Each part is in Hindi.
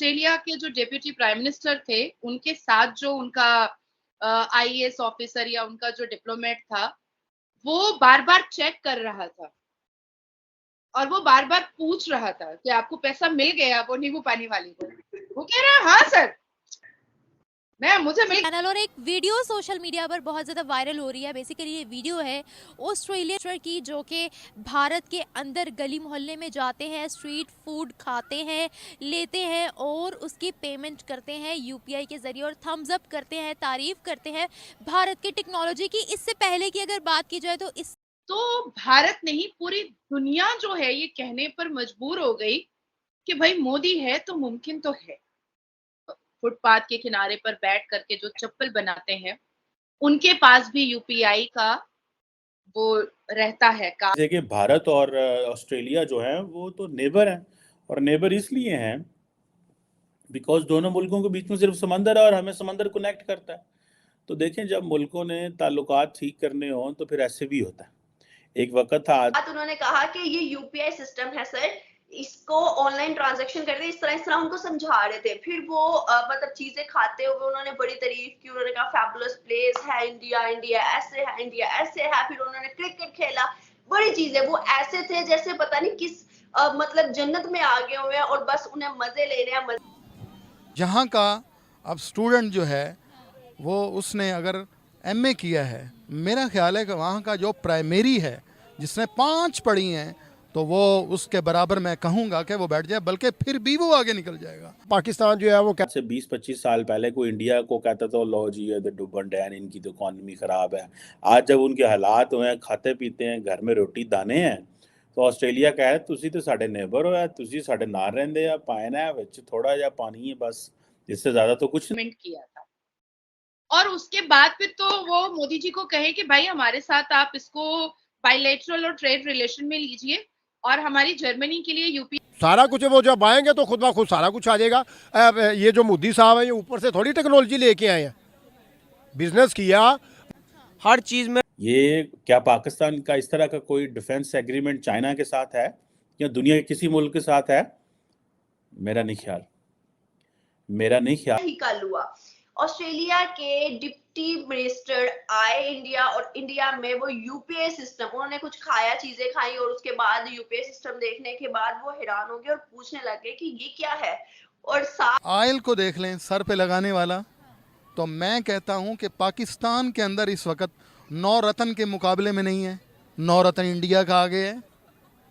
ऑस्ट्रेलिया के जो डेप्यूटी प्राइम मिनिस्टर थे, उनके साथ जो उनका आईएएस ऑफिसर या उनका जो डिप्लोमेट था, वो बार-बार चेक कर रहा था और वो बार-बार पूछ रहा था कि आपको पैसा मिल गया वो नींबू पानी वाली को? वो कह रहा है, "हाँ सर, मुझे मिल।" चैनल और एक वीडियो सोशल मीडिया पर बहुत ज़्यादा वायरल हो रही है। बेसिकली ये वीडियो है ऑस्ट्रेलिया की, जो कि भारत के अंदर गली मोहल्ले में जाते हैं, स्ट्रीट फूड खाते हैं, लेते हैं और उसकी पेमेंट करते हैं यूपीआई के ज़रिए और थम्स अप करते हैं, तारीफ़ करते हैं भारत की टेक्नोलॉजी की। इससे पहले की अगर बात की जाए तो भारत नहीं, पूरी दुनिया जो है ये कहने पर मजबूर हो गई कि भाई मोदी है तो मुमकिन तो है। फुटपाथ के किनारे पर बैठ करके जो चप्पल बनाते हैं, उनके पास भी यूपीआई का वो रहता है का। देखिए, भारत और ऑस्ट्रेलिया जो है वो तो नेबर हैं, और नेबर इसलिए हैं बिकॉज दोनों मुल्कों के बीच में सिर्फ समंदर है और हमें समंदर कनेक्ट करता है। तो देखें, जब मुल्कों ने ताल्लुकात ठीक करने हों तो फिर ऐसे भी होता है। एक वक्त था बात उन्होंने कहा कि ये यूपीआई सिस्टम है सर, इसको ऑनलाइन ट्रांजैक्शन करते इस तरह उनको समझा रहे थे। फिर वो मतलब चीजें खाते हुए उन्होंने बड़ी तारीफ की, उन्होंने कहा फैबुलस प्लेस है इंडिया, इंडिया ऐसे है, इंडिया ऐसे है। फिर उन्होंने क्रिकेट खेला, बड़ी चीजें। वो ऐसे थे जैसे पता नहीं किस मतलब जन्नत में आ गए हुए हैं और बस उन्हें मजे लेने हैं। यहाँ का अब स्टूडेंट जो है वो उसने अगर एमए किया है, मेरा ख्याल है कि वहाँ का जो प्राइमरी है जिसने 5 पढ़ी हैं तो वो उसके बराबर मैं कहूँगा कि वो बैठ जाए, बल्कि फिर भी वो आगे निकल जाएगा। पाकिस्तान जो है वो से 20-25 साल पहले कोई इंडिया को कहता था लो जी ये तो डुबन डैन, इनकी तो इकॉनमी ख़राब है। आज जब उनके हालात हुए हैं, खाते पीते हैं, घर में रोटी दाने हैं, तो ऑस्ट्रेलिया कह तुसी तो साडे नेबर हो, तुसी साडे नाल रहिंदे आ, पाइन है विच थोड़ा जिहा पानी है बस, इससे ज़्यादा तो कुछ नहीं। किया था और उसके बाद फिर तो वो मोदी जी को कहे कि भाई हमारे साथ आप इसको बायलैटरल और ट्रेड रिलेशन में लीजिए और हमारी जर्मनी के लिए यूपी सारा कुछ वो जब आएंगे तो खुद ब खुद सारा कुछ आ जाएगा। अब ये जो मोदी साहब है ये ऊपर से थोड़ी टेक्नोलॉजी लेके आए हैं, बिजनेस किया हर चीज में। ये क्या पाकिस्तान का इस तरह का कोई डिफेंस एग्रीमेंट चाइना के साथ है या दुनिया के किसी मुल्क के साथ है? मेरा नहीं ख्याल। ही कल हुआ, ऑस्ट्रेलिया के डिप्टी मिनिस्टर आए इंडिया और इंडिया में वो यूपीआई सिस्टम, उन्होंने कुछ खाया, चीजें खाई और उसके बाद यूपीआई सिस्टम देखने के बाद वो हैरान हो गए और पूछने लगे कि ये क्या है। और ऑयल को देख लें, सर पे लगाने वाला, तो मैं कहता हूं कि पाकिस्तान के अंदर इस वक्त 9 रत्न के मुकाबले में नहीं है। 9 रत्न इंडिया का आगे है।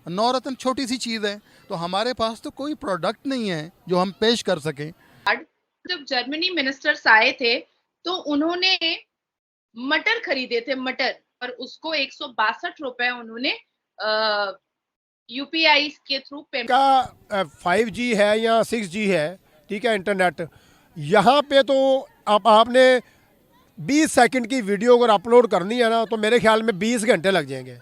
9 रत्न छोटी सी चीज़ है, तो हमारे पास तो कोई प्रोडक्ट नहीं है जो हम पेश कर सकें। जब जर्मनी मिनिस्टर्स आए थे तो उन्होंने मटर खरीदे थे, मटर, और उसको 162 रुपए उन्होंने यूपीआई के थ्रू पेमेंट का 5G है या 6G है, ठीक है, इंटरनेट यहाँ पे तो आपने 20 सेकंड की वीडियो अगर अपलोड करनी है ना तो मेरे ख्याल में 20 घंटे लग जाएंगे।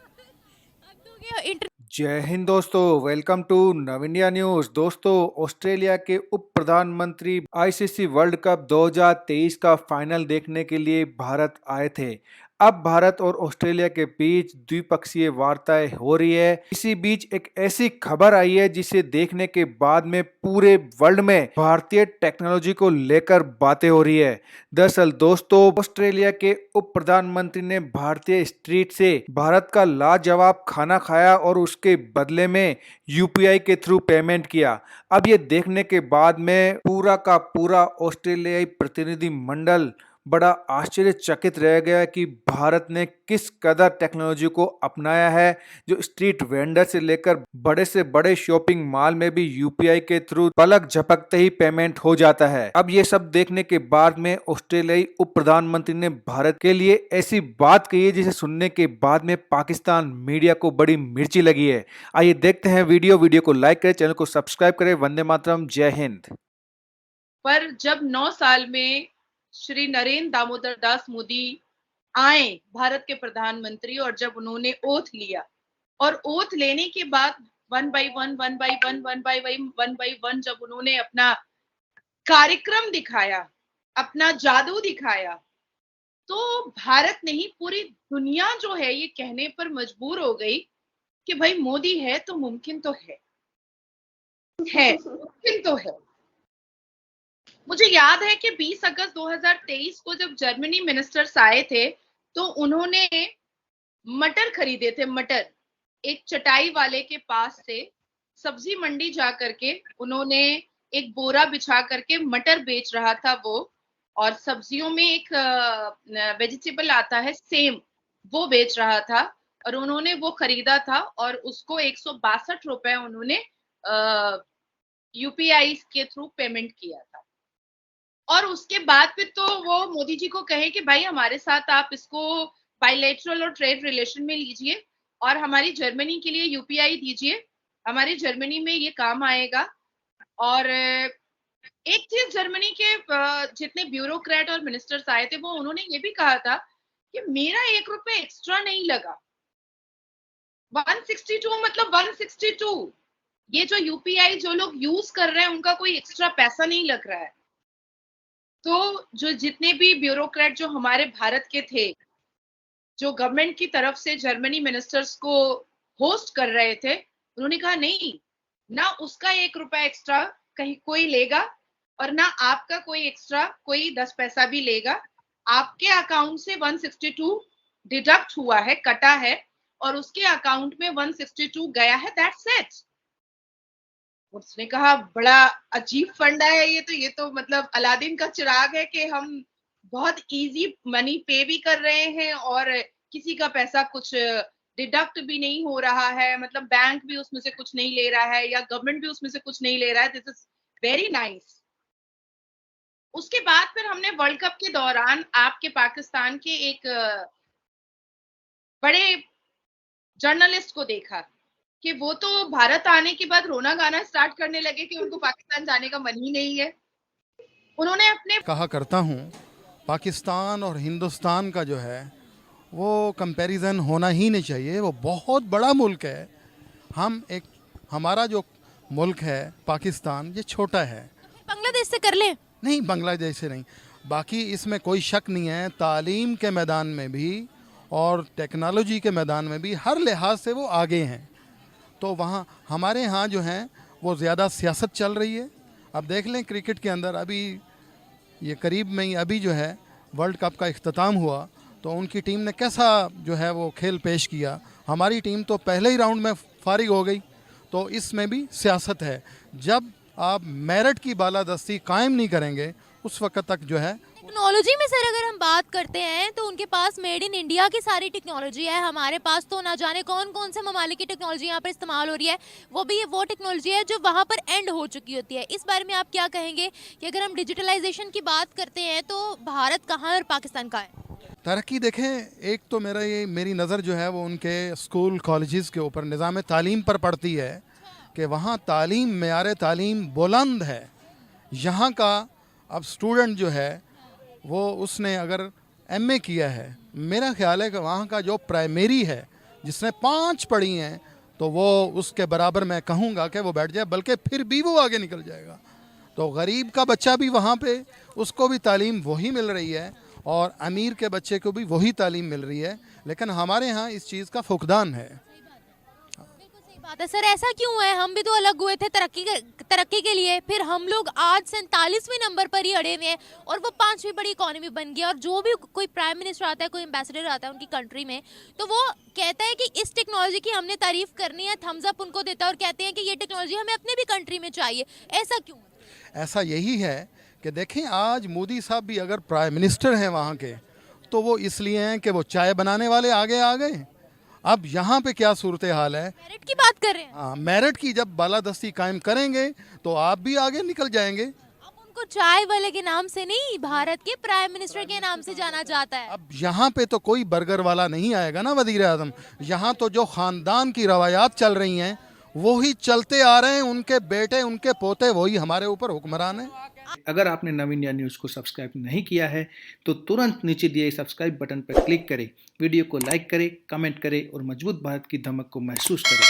जय हिंद दोस्तों, वेलकम टू नव इंडिया न्यूज। दोस्तों, ऑस्ट्रेलिया के उप प्रधानमंत्री आईसीसी वर्ल्ड कप 2023 का फाइनल देखने के लिए भारत आए थे। अब भारत और ऑस्ट्रेलिया के बीच द्विपक्षीय वार्ताएं हो रही है। इसी बीच एक ऐसी खबर आई है जिसे देखने के बाद में पूरे वर्ल्ड में भारतीय टेक्नोलॉजी को लेकर बातें हो रही है। दरअसल दोस्तों, ऑस्ट्रेलिया के उप प्रधानमंत्री ने भारतीय स्ट्रीट से भारत का लाजवाब खाना खाया और उसके बदले में यूपीआई के थ्रू पेमेंट किया। अब ये देखने के बाद में पूरा का पूरा ऑस्ट्रेलियाई प्रतिनिधि मंडल बड़ा आश्चर्यचकित रह गया कि भारत ने किस कदर टेक्नोलॉजी को अपनाया है, जो स्ट्रीट वेंडर से लेकर बड़े से बड़े शॉपिंग मॉल में भी यूपीआई के थ्रू पलक झपकते ही पेमेंट हो जाता है। अब ये सब देखने के बाद में ऑस्ट्रेलियाई उप प्रधानमंत्री ने भारत के लिए ऐसी बात कही है जिसे सुनने के बाद में पाकिस्तान मीडिया को बड़ी मिर्ची लगी है। आइए देखते हैं वीडियो को लाइक करें, चैनल को सब्सक्राइब करें। वंदे मातरम, जय हिंद। पर जब 9 साल में श्री नरेंद्र दामोदर दास मोदी आए भारत के प्रधानमंत्री, और जब उन्होंने ओथ लिया और ओथ लेने के बाद वन बाय वन जब उन्होंने अपना कार्यक्रम दिखाया, अपना जादू दिखाया, तो भारत नहीं पूरी दुनिया जो है ये कहने पर मजबूर हो गई कि भाई मोदी है तो मुमकिन तो है, मुमकिन तो है। मुझे याद है कि 20 अगस्त 2023 को जब जर्मनी मिनिस्टर्स आए थे, तो उन्होंने मटर खरीदे थे, मटर। एक चटाई वाले के पास से सब्जी मंडी जा करके उन्होंने एक बोरा बिछा करके मटर बेच रहा था वो, और सब्जियों में एक वेजिटेबल आता है सेम, वो बेच रहा था, और उन्होंने वो खरीदा था और उसको 162 रुपए उन्होंने यूपीआई के थ्रू पेमेंट किया था। और उसके बाद फिर तो वो मोदी जी को कहे कि भाई हमारे साथ आप इसको बायलैटरल और ट्रेड रिलेशन में लीजिए और हमारी जर्मनी के लिए यूपीआई दीजिए, हमारी जर्मनी में ये काम आएगा। और एक चीज जर्मनी के जितने ब्यूरोक्रेट और मिनिस्टर्स आए थे वो उन्होंने ये भी कहा था कि मेरा 1 रुपए एक्स्ट्रा नहीं लगा। 162 मतलब 162, ये जो यूपीआई जो लोग यूज कर रहे हैं उनका कोई एक्स्ट्रा पैसा नहीं लग रहा है। तो जो जितने भी ब्यूरोक्रेट जो हमारे भारत के थे, जो गवर्नमेंट की तरफ से जर्मनी मिनिस्टर्स को होस्ट कर रहे थे, उन्होंने कहा नहीं, ना उसका 1 रुपया एक्स्ट्रा कहीं कोई लेगा और ना आपका कोई एक्स्ट्रा कोई 10 पैसा भी लेगा। आपके अकाउंट से 162 डिडक्ट हुआ है, कटा है, और उसके अकाउंट में 162 गया है, दैट्स इट। उसने कहा बड़ा अजीब फंडा है ये तो मतलब अलादीन का चिराग है कि हम बहुत इजी मनी पे भी कर रहे हैं और किसी का पैसा कुछ डिडक्ट भी नहीं हो रहा है, मतलब बैंक भी उसमें से कुछ नहीं ले रहा है या गवर्नमेंट भी उसमें से कुछ नहीं ले रहा है। This is very nice. उसके बाद फिर हमने वर्ल्ड कप के दौरान आपके पाकिस्तान के एक बड़े जर्नलिस्ट को देखा कि वो तो भारत आने के बाद रोना गाना स्टार्ट करने लगे कि उनको पाकिस्तान जाने का मन ही नहीं है। उन्होंने अपने कहा करता हूँ पाकिस्तान और हिंदुस्तान का जो है वो कंपैरिजन होना ही नहीं चाहिए। वो बहुत बड़ा मुल्क है। हमारा जो मुल्क है पाकिस्तान, ये छोटा है। बांग्लादेश से कर ले? नहीं, बांग्लादेश से नहीं। बाकी इसमें कोई शक नहीं है, तालीम के मैदान में भी और टेक्नोलॉजी के मैदान में भी हर लिहाज से वो आगे हैं। तो वहाँ हमारे यहाँ जो हैं वो ज़्यादा सियासत चल रही है। अब देख लें क्रिकेट के अंदर अभी ये करीब में ही अभी जो है वर्ल्ड कप का इख्तिताम हुआ, तो उनकी टीम ने कैसा जो है वो खेल पेश किया। हमारी टीम तो पहले ही राउंड में फारिग हो गई। तो इसमें भी सियासत है। जब आप मेरिट की बालादस्ती कायम नहीं करेंगे उस वक्त तक जो है। टेक्नोलॉजी में सर अगर हम बात करते हैं तो उनके पास मेड इन इंडिया की सारी टेक्नोलॉजी है, हमारे पास तो ना जाने कौन कौन से ममालिक की टेक्नोलॉजी यहाँ पर इस्तेमाल हो रही है। वो भी वो टेक्नोलॉजी है जो वहाँ पर एंड हो चुकी होती है। इस बारे में आप क्या कहेंगे कि अगर हम डिजिटलाइजेशन की बात करते हैं तो भारत कहाँ और पाकिस्तान कहाँ है? तरक्की देखें, एक तो मेरी नज़र जो है वो उनके स्कूल कॉलेजेस के ऊपर निज़ाम तालीम पर पड़ती है कि वहाँ तालीम, मेयार तालीम बुलंद है। यहाँ का अब स्टूडेंट जो है वो उसने अगर एमए किया है, मेरा ख्याल है कि वहाँ का जो प्राइमरी है जिसने 5 पढ़ी हैं तो वो उसके बराबर मैं कहूँगा कि वो बैठ जाए, बल्कि फिर भी वो आगे निकल जाएगा। तो गरीब का बच्चा भी वहाँ पे उसको भी तालीम वही मिल रही है और अमीर के बच्चे को भी वही तालीम मिल रही है। लेकिन हमारे यहाँ इस चीज़ का फुकदान है। बात है सर, ऐसा क्यों है? हम भी तो अलग हुए थे तरक्की के लिए, फिर हम लोग आज 47वें नंबर पर ही अड़े हुए हैं और वो 5वीं बड़ी इकोनॉमी बन गई। और जो भी कोई प्राइम मिनिस्टर आता है, कोई एम्बेसडर आता है उनकी कंट्री में, तो वो कहता है कि इस टेक्नोलॉजी की हमने तारीफ करनी है, थम्स अप उनको देता है और कहते हैं कि ये टेक्नोलॉजी हमें अपने भी कंट्री में चाहिए। ऐसा क्यों? ऐसा यही है कि देखें, आज मोदी साहब भी अगर प्राइम मिनिस्टर हैं वहाँ के, तो वो इसलिए हैं कि वो चाय बनाने वाले आगे आ गए। अब यहाँ पे क्या सूरत हाल है? मेरिट की बात कर रहे हैं। हाँ, मेरिट की जब बालादस्ती कायम करेंगे तो आप भी आगे निकल जाएंगे। अब उनको चाय वाले के नाम से नहीं, भारत के प्राइम मिनिस्टर के नाम से जाना जाता है। अब यहाँ पे तो कोई बर्गर वाला नहीं आएगा ना वजीर आजम। यहाँ तो जो ख़ानदान की रवायात चल रही हैं वही चलते आ रहे हैं, उनके बेटे उनके पोते वही हमारे ऊपर हुक्मरान हैं। अगर आपने नव इंडिया न्यूज़ को सब्सक्राइब नहीं किया है तो तुरंत नीचे दिए सब्सक्राइब बटन पर क्लिक करें, वीडियो को लाइक करें, कमेंट करें और मजबूत भारत की धमक को महसूस करें।